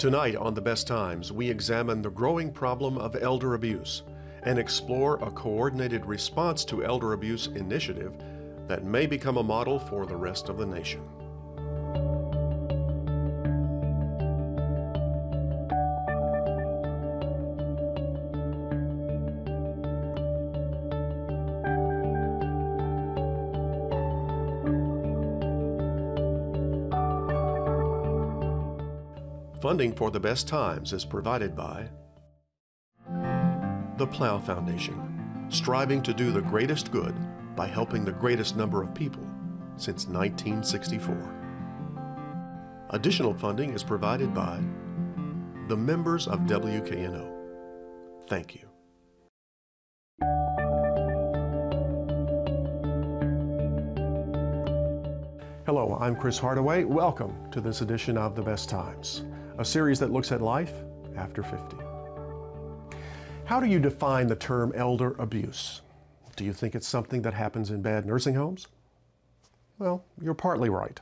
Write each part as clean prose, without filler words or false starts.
Tonight on The Best Times, we examine the growing problem of elder abuse and explore a coordinated response to elder abuse initiative that may become a model for the rest of the nation. Funding for The Best Times is provided by the Plow Foundation, striving to do the greatest good by helping the greatest number of people since 1964. Additional funding is provided by the members of WKNO. Thank you. Hello, I'm Chris Hardaway. Welcome to this edition of The Best Times, a series that looks at life after 50. How do you define the term elder abuse? Do you think it's something that happens in bad nursing homes? Well, you're partly right,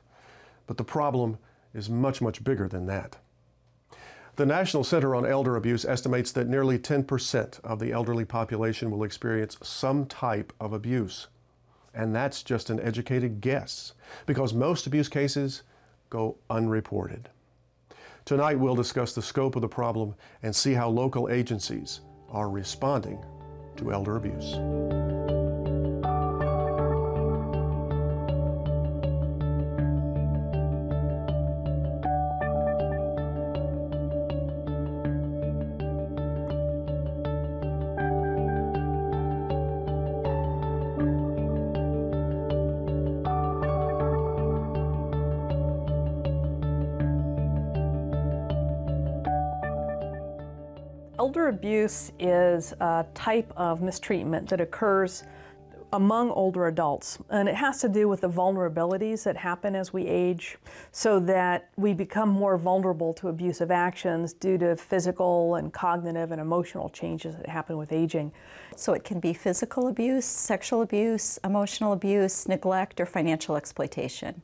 but the problem is much, much bigger than that. The National Center on Elder Abuse estimates that nearly 10% of the elderly population will experience some type of abuse. And that's just an educated guess, because most abuse cases go unreported. Tonight, we'll discuss the scope of the problem and see how local agencies are responding to elder abuse. Elder abuse is a type of mistreatment that occurs among older adults, and it has to do with the vulnerabilities that happen as we age, so that we become more vulnerable to abusive actions due to physical and cognitive and emotional changes that happen with aging. So it can be physical abuse, sexual abuse, emotional abuse, neglect, or financial exploitation.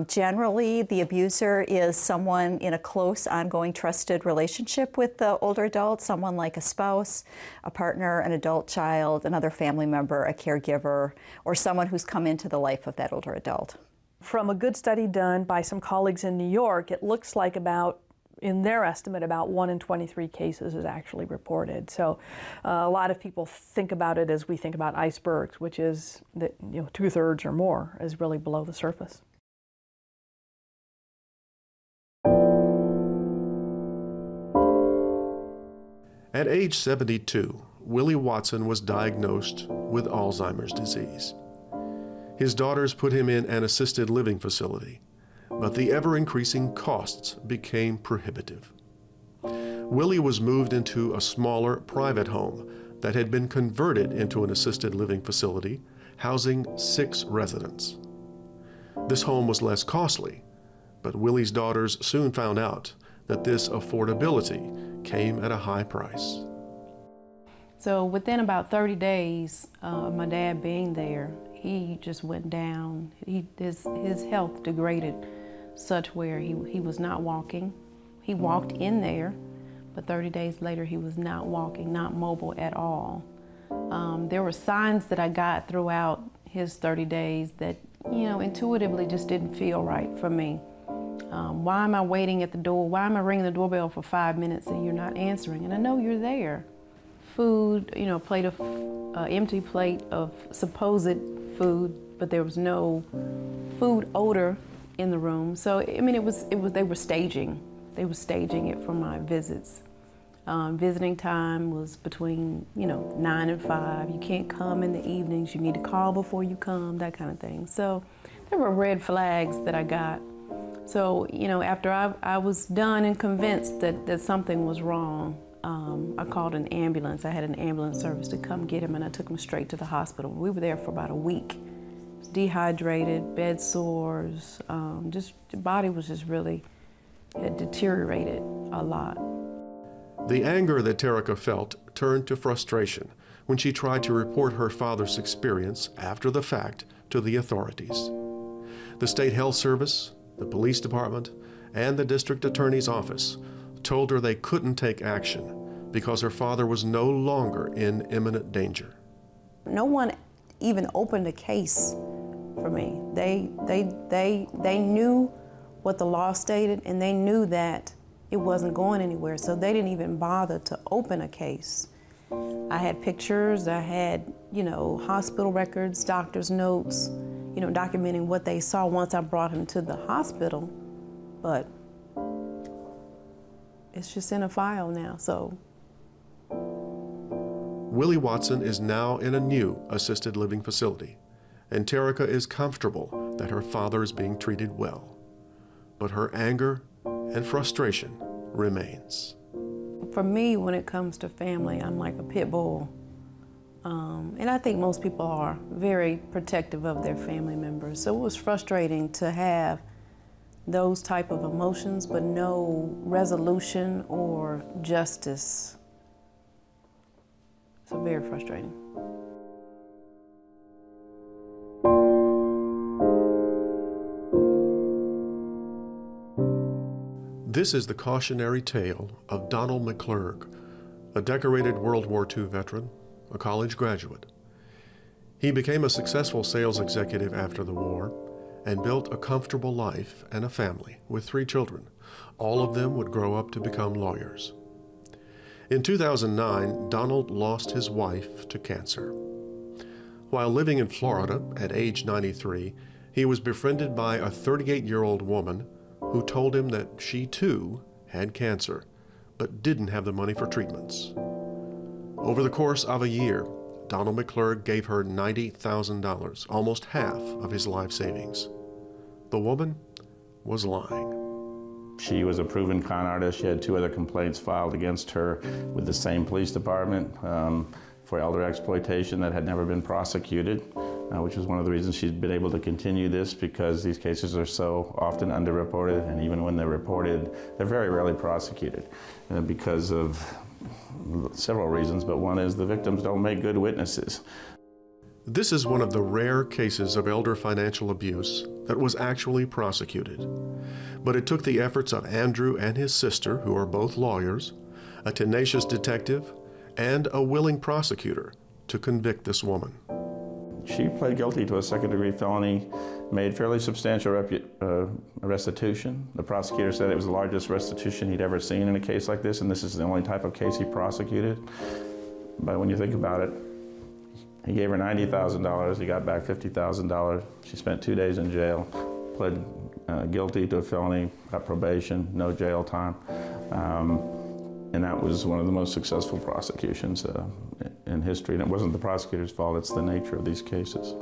Generally, the abuser is someone in a close, ongoing, trusted relationship with the older adult, someone like a spouse, a partner, an adult child, another family member, a caregiver, or someone who's come into the life of that older adult. From a good study done by some colleagues in New York, it looks like in their estimate, about 1 in 23 cases is actually reported. So a lot of people think about it as we think about icebergs, which is that 2/3 or more is really below the surface. At age 72, Willie Watson was diagnosed with Alzheimer's disease. His daughters put him in an assisted living facility, but the ever-increasing costs became prohibitive. Willie was moved into a smaller private home that had been converted into an assisted living facility, housing 6 residents. This home was less costly, but Willie's daughters soon found out that this affordability came at a high price. So within about 30 days of my dad being there, he just went down. His health degraded such where he was not walking. He walked in there, but 30 days later he was not walking, not mobile at all. There were signs that I got throughout his 30 days that, intuitively just didn't feel right for me. Why am I waiting at the door? Why am I ringing the doorbell for 5 minutes and you're not answering? And I know you're there. Food, empty plate of supposed food, but there was no food odor in the room. So, they were staging. They were staging it for my visits. Visiting time was between, 9 and 5. You can't come in the evenings. You need to call before you come, that kind of thing. So there were red flags that I got. So, after I was done and convinced that something was wrong, I called an ambulance. I had an ambulance service to come get him, and I took him straight to the hospital. We were there for about a week. Dehydrated, bed sores, the body was just really, it deteriorated a lot. The anger that Terica felt turned to frustration when she tried to report her father's experience after the fact to the authorities. The State Health Service, the police department, and the district attorney's office told her they couldn't take action because her father was no longer in imminent danger. No one even opened a case for me. They knew what the law stated, and they knew that it wasn't going anywhere, so they didn't even bother to open a case. I had pictures, I had, hospital records, doctor's notes, documenting what they saw once I brought him to the hospital, but it's just in a file now, so. Willie Watson is now in a new assisted living facility, and Terica is comfortable that her father is being treated well. But her anger and frustration remains. For me, when it comes to family, I'm like a pit bull. And I think most people are very protective of their family members. So it was frustrating to have those type of emotions, but no resolution or justice. So very frustrating. This is the cautionary tale of Donald McClurg, a decorated World War II veteran, a college graduate. He became a successful sales executive after the war and built a comfortable life and a family with 3 children. All of them would grow up to become lawyers. In 2009, Donald lost his wife to cancer. While living in Florida at age 93, he was befriended by a 38-year-old woman who told him that she too had cancer, but didn't have the money for treatments. Over the course of a year, Donald McClurg gave her $90,000, almost half of his life savings. The woman was lying. She was a proven con artist. She had 2 other complaints filed against her with the same police department for elder exploitation that had never been prosecuted, which was one of the reasons she's been able to continue this, because these cases are so often underreported, and even when they're reported, they're very rarely prosecuted because of several reasons, but one is the victims don't make good witnesses. This is one of the rare cases of elder financial abuse that was actually prosecuted. But it took the efforts of Andrew and his sister, who are both lawyers, a tenacious detective, and a willing prosecutor to convict this woman. She pled guilty to a second-degree felony, made fairly substantial restitution. The prosecutor said it was the largest restitution he'd ever seen in a case like this, and this is the only type of case he prosecuted. But when you think about it, he gave her $90,000, he got back $50,000. She spent 2 days in jail, pled guilty to a felony, got probation, no jail time. And that was one of the most successful prosecutions in history. And it wasn't the prosecutor's fault, it's the nature of these cases.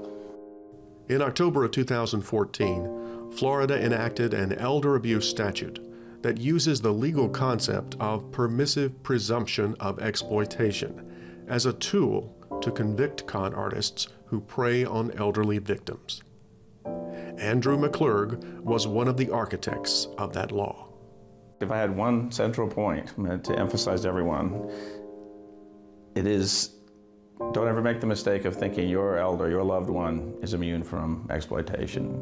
In October of 2014, Florida enacted an elder abuse statute that uses the legal concept of permissive presumption of exploitation as a tool to convict con artists who prey on elderly victims. Andrew McClurg was one of the architects of that law. If I had one central point to emphasize to everyone, it is, don't ever make the mistake of thinking your elder, your loved one, is immune from exploitation.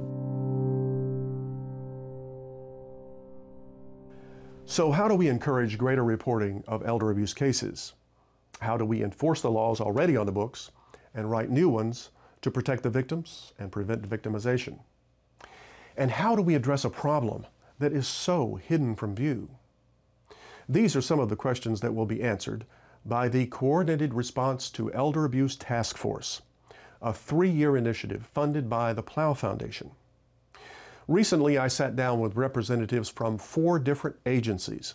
So how do we encourage greater reporting of elder abuse cases? How do we enforce the laws already on the books and write new ones to protect the victims and prevent victimization? And how do we address a problem that is so hidden from view? These are some of the questions that will be answered by the Coordinated Response to Elder Abuse Task Force, a 3-year initiative funded by the Plow Foundation. Recently, I sat down with representatives from 4 different agencies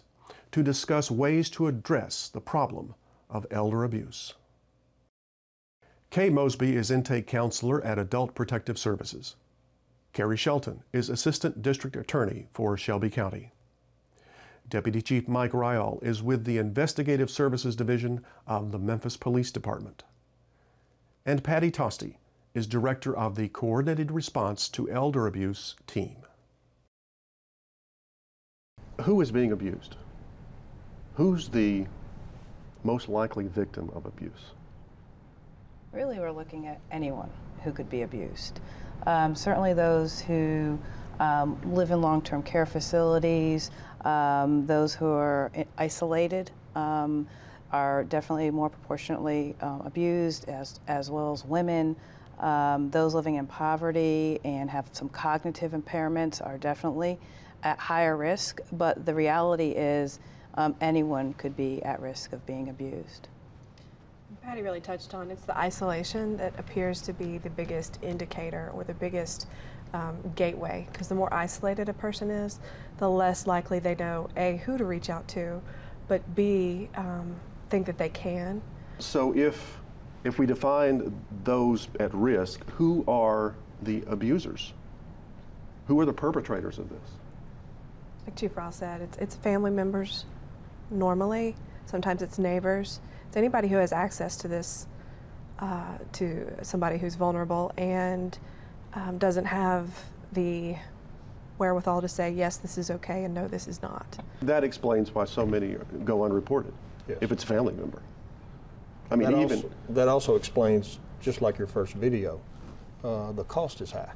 to discuss ways to address the problem of elder abuse. Kay Mosby is intake counselor at Adult Protective Services. Carrie Shelton is Assistant District Attorney for Shelby County. Deputy Chief Mike Ryall is with the Investigative Services Division of the Memphis Police Department. And Patty Tosti is Director of the Coordinated Response to Elder Abuse team. Who is being abused? Who's the most likely victim of abuse? Really, we're looking at anyone who could be abused. Certainly those who live in long-term care facilities, those who are isolated are definitely more proportionately abused, as well as women. Those living in poverty and have some cognitive impairments are definitely at higher risk, but the reality is anyone could be at risk of being abused. Patty really touched on it's the isolation that appears to be the biggest indicator or the biggest gateway, because the more isolated a person is, the less likely they know A, who to reach out to, but B, think that they can. So if we define those at risk, who are the abusers? Who are the perpetrators of this? Like Chief Ross said, it's family members normally. Sometimes it's neighbors. It's anybody who has access to this, to somebody who's vulnerable and doesn't have the wherewithal to say, yes, this is okay, and no, this is not. That explains why so many go unreported, Yes. if it's a family member. I mean, that also explains, just like your first video, the cost is high.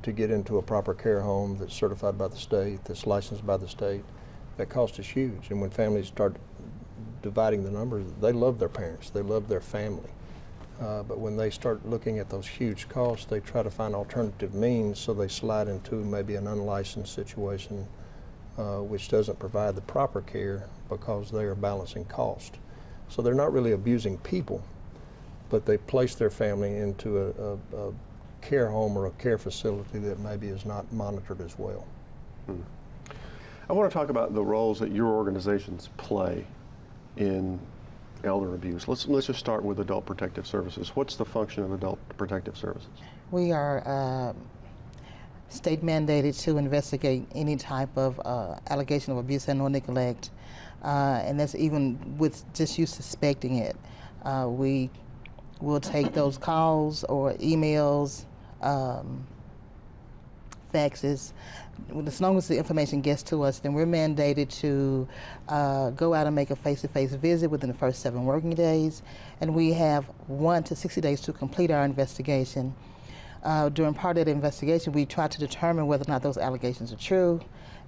To get into a proper care home that's certified by the state, that's licensed by the state, that cost is huge. And when families start dividing the numbers, they love their parents, they love their family. But when they start looking at those huge costs, they try to find alternative means, so they slide into maybe an unlicensed situation which doesn't provide the proper care because they are balancing cost. So they're not really abusing people, but they place their family into a care home or a care facility that maybe is not monitored as well. I want to talk about the roles that your organizations play in elder abuse. Let's just start with Adult Protective Services. What's the function of Adult Protective Services? We are state mandated to investigate any type of allegation of abuse and or neglect, and that's even with just you suspecting it. We will take those calls or emails, faxes. As long as the information gets to us, then we're mandated to go out and make a face-to-face visit within the first 7 working days, and we have 1 to 60 days to complete our investigation. During part of the investigation, we try to determine whether or not those allegations are true,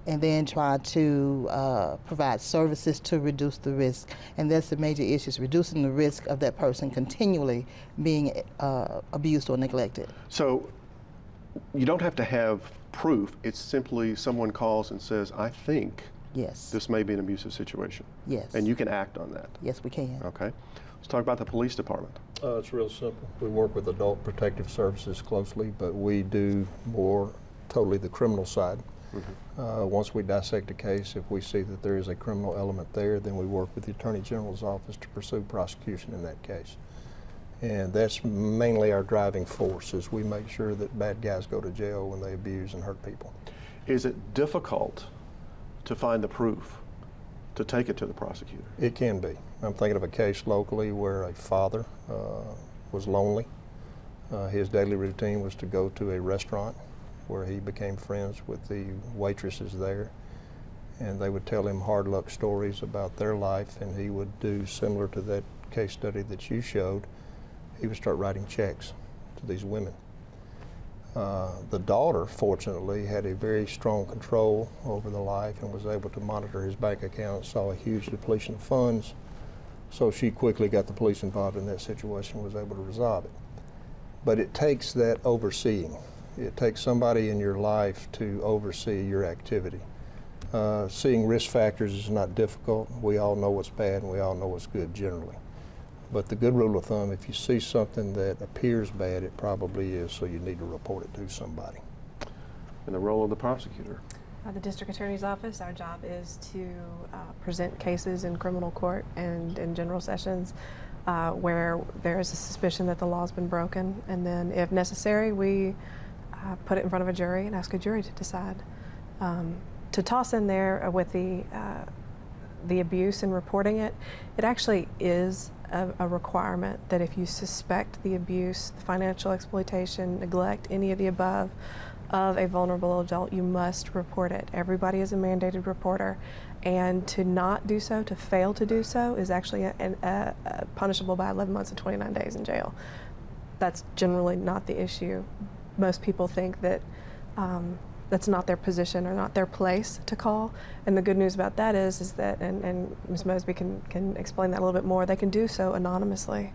and then try to provide services to reduce the risk. And that's the major issue, is reducing the risk of that person continually being abused or neglected. So you don't have to have proof. It's simply someone calls and says, I think Yes. this may be an abusive situation. Yes. And you can act on that. Yes, we can. Okay. Let's talk about the police department. It's real simple. We work with Adult Protective Services closely, but we do more totally the criminal side. Once we dissect a case, if we see that there is a criminal element there, then we work with the Attorney General's office to pursue prosecution in that case. And that's mainly our driving force, is we make sure that bad guys go to jail when they abuse and hurt people. Is it difficult to find the proof to take it to the prosecutor? It can be. I'm thinking of a case locally where a father was lonely. His daily routine was to go to a restaurant where he became friends with the waitresses there, and they would tell him hard luck stories about their life, and he would do similar to that case study that you showed. He would start writing checks to these women. The daughter, fortunately, had a very strong control over the life and was able to monitor his bank account, saw a huge depletion of funds, so she quickly got the police involved in that situation and was able to resolve it. But it takes that overseeing. It takes somebody in your life to oversee your activity. Seeing risk factors is not difficult. We all know what's bad and we all know what's good generally. But the good rule of thumb, if you see something that appears bad, it probably is, so you need to report it to somebody. And the role of the prosecutor? The District Attorney's Office, our job is to present cases in criminal court and in general sessions where there is a suspicion that the law's been broken, and then if necessary, we put it in front of a jury and ask a jury to decide. To toss in there with the abuse and reporting it, it actually is a requirement that if you suspect the abuse, the financial exploitation, neglect, any of the above of a vulnerable adult, you must report it. Everybody is a mandated reporter, and to not do so, to fail to do so, is actually punishable by 11 months and 29 days in jail. That's generally not the issue. Most people think that that's not their position or not their place to call. And the good news about that is that, and Ms. Mosby can explain that a little bit more, they can do so anonymously.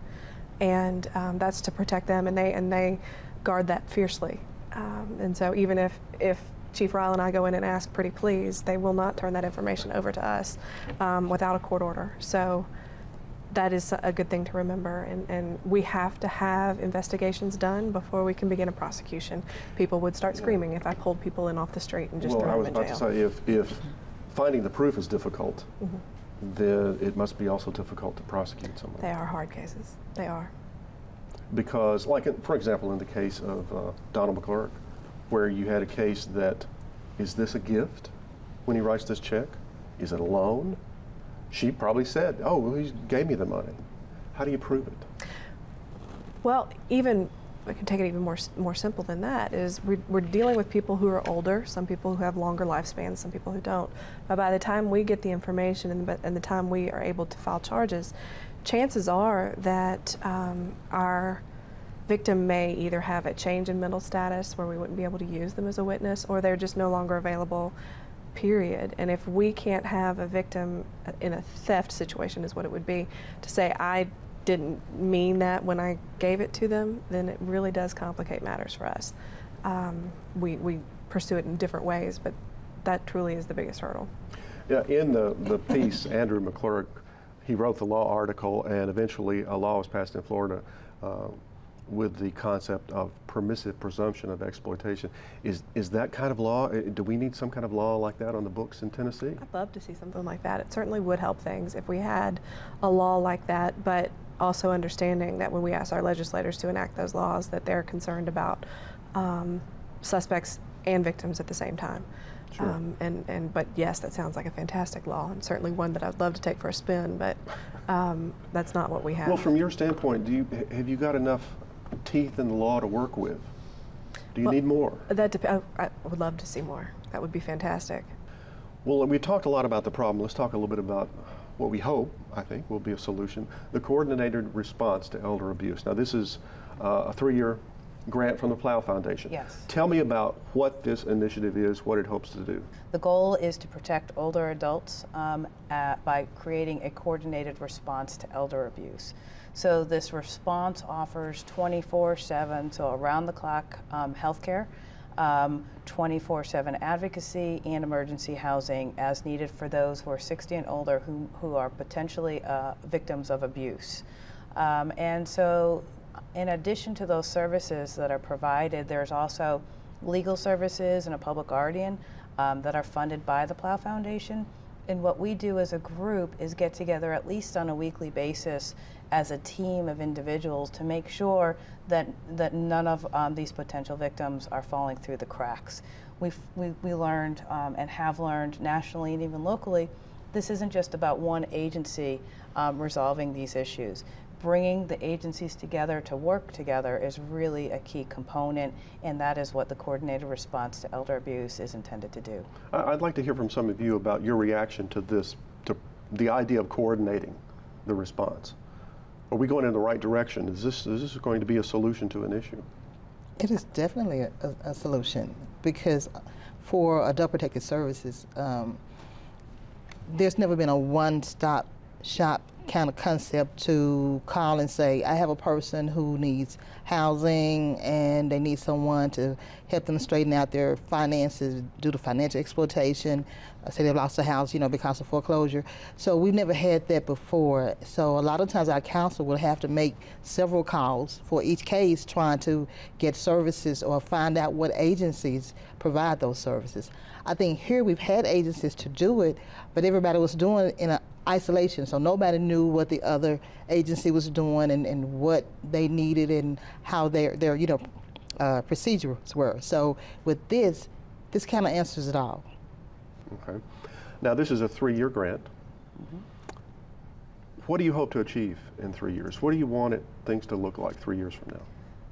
And that's to protect them, and they guard that fiercely. And so even if Chief Ryle and I go in and ask pretty please, they will not turn that information over to us without a court order. So that is a good thing to remember, and we have to have investigations done before we can begin a prosecution. People would start screaming if I pulled people in off the street and just threw them in jail. Well, I was about to say, if finding the proof is difficult, then it must be also difficult to prosecute someone. They are hard cases. They are. Because, like, for example, in the case of Donald McClurg, where you had a case that, is this a gift when he writes this check? Is it a loan? She probably said, oh, well, he gave me the money. How do you prove it? Well, even, I can take it even more simple than that, is we're dealing with people who are older, some people who have longer lifespans, some people who don't. But by the time we get the information and the time we are able to file charges, chances are that our victim may either have a change in mental status where we wouldn't be able to use them as a witness, or they're just no longer available, period. And if we can't have a victim in a theft situation, is what it would be, to say, I didn't mean that when I gave it to them, then it really does complicate matters for us. We pursue it in different ways, but that truly is the biggest hurdle. Yeah, in the piece, Andrew McClurg, he wrote the law article, and eventually a law was passed in Florida with the concept of permissive presumption of exploitation. Is that kind of law, do we need some kind of law like that on the books in Tennessee? I'd love to see something like that. It certainly would help things if we had a law like that, but also understanding that when we ask our legislators to enact those laws, that they're concerned about suspects and victims at the same time. Sure. But yes, that sounds like a fantastic law, and certainly one that I'd love to take for a spin, but that's not what we have. Well, from your standpoint, have you got enough teeth in the law to work with? Do you need more? I would love to see more. That would be fantastic. Well, we talked a lot about the problem. Let's talk a little bit about what we hope, I think, will be a solution, the coordinated response to elder abuse. Now, this is a 3-year grant from the Plow Foundation. Yes. Tell me about what this initiative is, what it hopes to do. The goal is to protect older adults by creating a coordinated response to elder abuse. So this response offers 24/7, so around-the-clock health care, 24/7 advocacy, and emergency housing as needed for those who are 60 and older who are potentially victims of abuse. And so in addition to those services that are provided, there's also legal services and a public guardian that are funded by the Plow Foundation. And what we do as a group is get together at least on a weekly basis as a team of individuals to make sure that none of these potential victims are falling through the cracks. We learned and have learned nationally and even locally, this isn't just about one agency resolving these issues. Bringing the agencies together to work together is really a key component, and that is what the coordinated response to elder abuse is intended to do. I'd like to hear from some of you about your reaction to this, to the idea of coordinating the response. Are we going in the right direction? Is this going to be a solution to an issue? It is definitely a solution, because for adult protective services, there's never been a one-stop shop kind of concept to call and say, I have a person who needs housing and they need someone to help them straighten out their finances due to financial exploitation. Say they've lost a house, because of foreclosure. So we've never had that before. So a lot of times our counsel will have to make several calls for each case, trying to get services or find out what agencies provide those services. I think here we've had agencies to do it, but everybody was doing it in an isolation, so nobody knew what the other agency was doing and what they needed and how their procedures were. So with this kind of answers it all. Okay. Now this is a 3-year grant. What do you hope to achieve in 3 years? What do you want things to look like 3 years from now?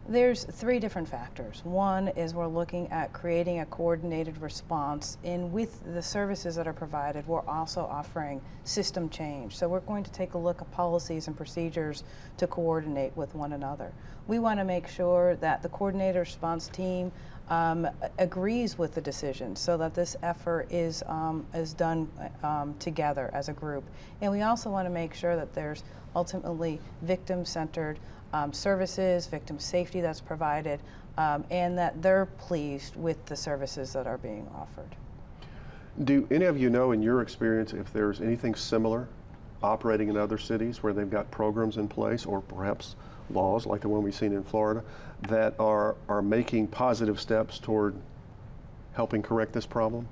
There's 3 different factors. One is we're looking at creating a coordinated response, and with the services that are provided, we're also offering system change. So we're going to take a look at policies and procedures to coordinate with one another. We want to make sure that the coordinated response team agrees with the decision, so that this effort is done together as a group. And we also want to make sure that there's ultimately victim-centered services, victim safety that's provided, and that they're pleased with the services that are being offered. Do any of you know, in your experience, if there's anything similar operating in other cities where they've got programs in place, or perhaps laws like the one we've seen in Florida, that are making positive steps toward helping correct this problem?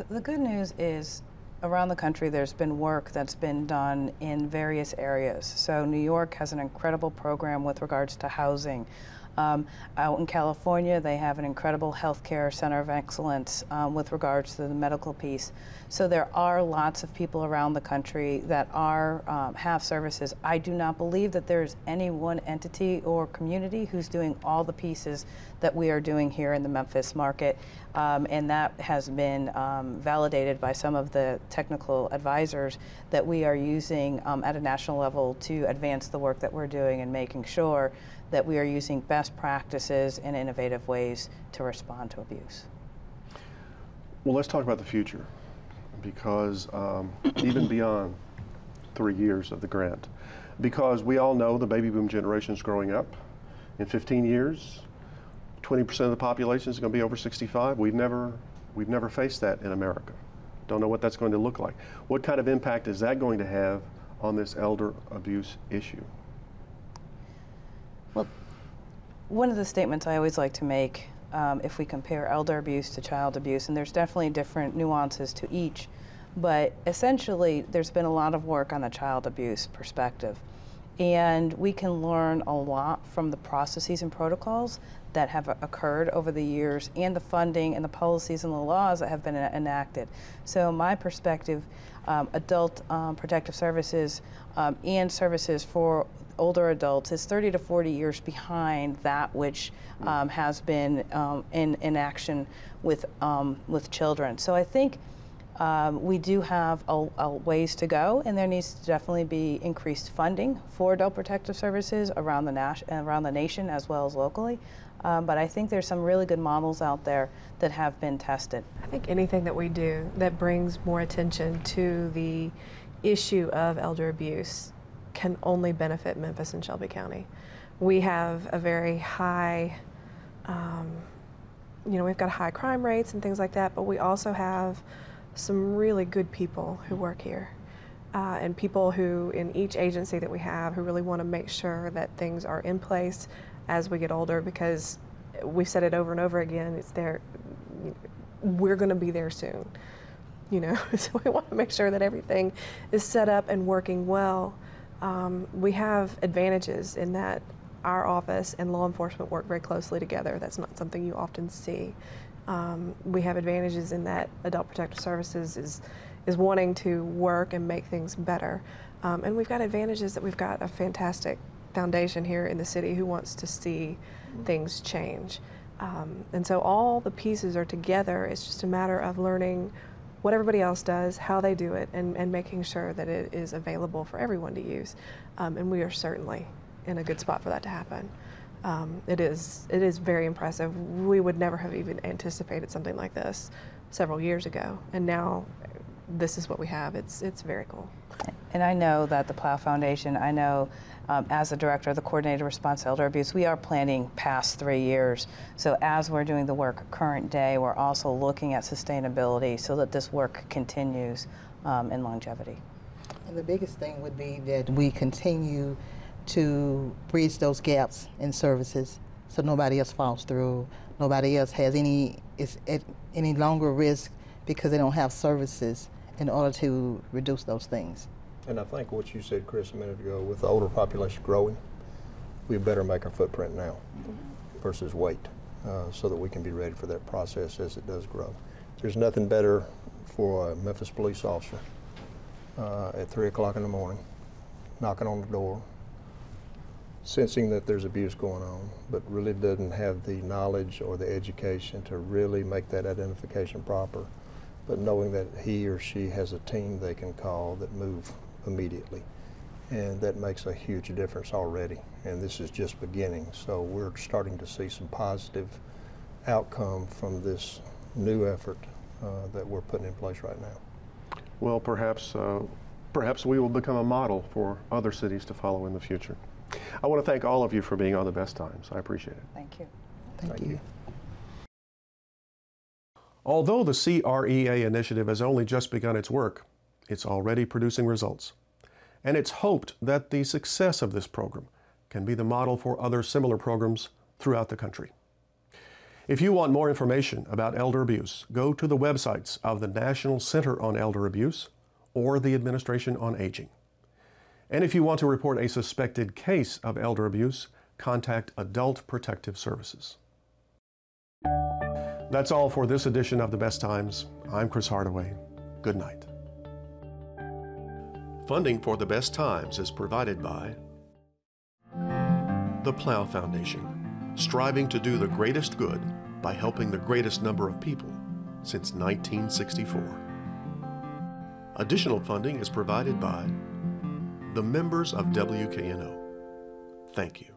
The good news is, around the country, there's been work that's been done in various areas. So New York has an incredible program with regards to housing. Out in California, they have an incredible healthcare center of excellence with regards to the medical piece. So there are lots of people around the country that have services. I do not believe that there's any one entity or community who's doing all the pieces that we are doing here in the Memphis market. And that has been validated by some of the technical advisors that we are using at a national level to advance the work that we're doing and making sure that we are using best practices and innovative ways to respond to abuse. Well, let's talk about the future, because even beyond 3 years of the grant, because we all know the baby boom generation is growing up. In 15 years, 20% of the population is going to be over 65. We've never faced that in America. Don't know what that's going to look like. What kind of impact is that going to have on this elder abuse issue? Well, one of the statements I always like to make, if we compare elder abuse to child abuse, and there's definitely different nuances to each, but essentially there's been a lot of work on the child abuse perspective. And we can learn a lot from the processes and protocols that have occurred over the years, and the funding and the policies and the laws that have been enacted. So my perspective, adult protective services and services for older adults is 30 to 40 years behind that which has been in action with children. So I think we do have a ways to go, and there needs to definitely be increased funding for adult protective services around the nation as well as locally. But I think there's some really good models out there that have been tested. I think anything that we do that brings more attention to the issue of elder abuse can only benefit Memphis and Shelby County. We have a very high, we've got high crime rates and things like that, but we also have some really good people who work here. And people who, in each agency that we have, who really want to make sure that things are in place as we get older, because we've said it over and over again, it's there, we're going to be there soon, so we want to make sure that everything is set up and working well. We have advantages in that our office and law enforcement work very closely together. That's not something you often see. We have advantages in that Adult Protective Services is wanting to work and make things better. And we've got advantages that we've got a fantastic foundation here in the city who wants to see things change. And so all the pieces are together. It's just a matter of learning what everybody else does, how they do it, and making sure that it is available for everyone to use. And we are certainly in a good spot for that to happen. It is very impressive. We would never have even anticipated something like this several years ago, and now this is what we have. It's very cool. And I know that the Plow Foundation, as the director of the Coordinated Response to Elder Abuse, we are planning past 3 years. So as we're doing the work current day, we're also looking at sustainability so that this work continues in longevity. And the biggest thing would be that we continue to bridge those gaps in services so nobody else falls through, nobody else has any longer risk because they don't have services in order to reduce those things. And I think what you said, Chris, a minute ago, with the older population growing, we better make our footprint now versus wait so that we can be ready for that process as it does grow. There's nothing better for a Memphis police officer at 3 o'clock in the morning, knocking on the door, sensing that there's abuse going on, but really doesn't have the knowledge or the education to really make that identification proper, but knowing that he or she has a team they can call that move immediately. And that makes a huge difference already. And this is just beginning. So we're starting to see some positive outcome from this new effort that we're putting in place right now. Well, perhaps we will become a model for other cities to follow in the future. I want to thank all of you for being on The Best Times. I appreciate it. Thank you. Thank you. Although the CREA initiative has only just begun its work, it's already producing results. And it's hoped that the success of this program can be the model for other similar programs throughout the country. If you want more information about elder abuse, go to the websites of the National Center on Elder Abuse or the Administration on Aging. And if you want to report a suspected case of elder abuse, contact Adult Protective Services. That's all for this edition of The Best Times. I'm Chris Hardaway. Good night. Funding for The Best Times is provided by the Plow Foundation, striving to do the greatest good by helping the greatest number of people since 1964. Additional funding is provided by the members of WKNO. Thank you.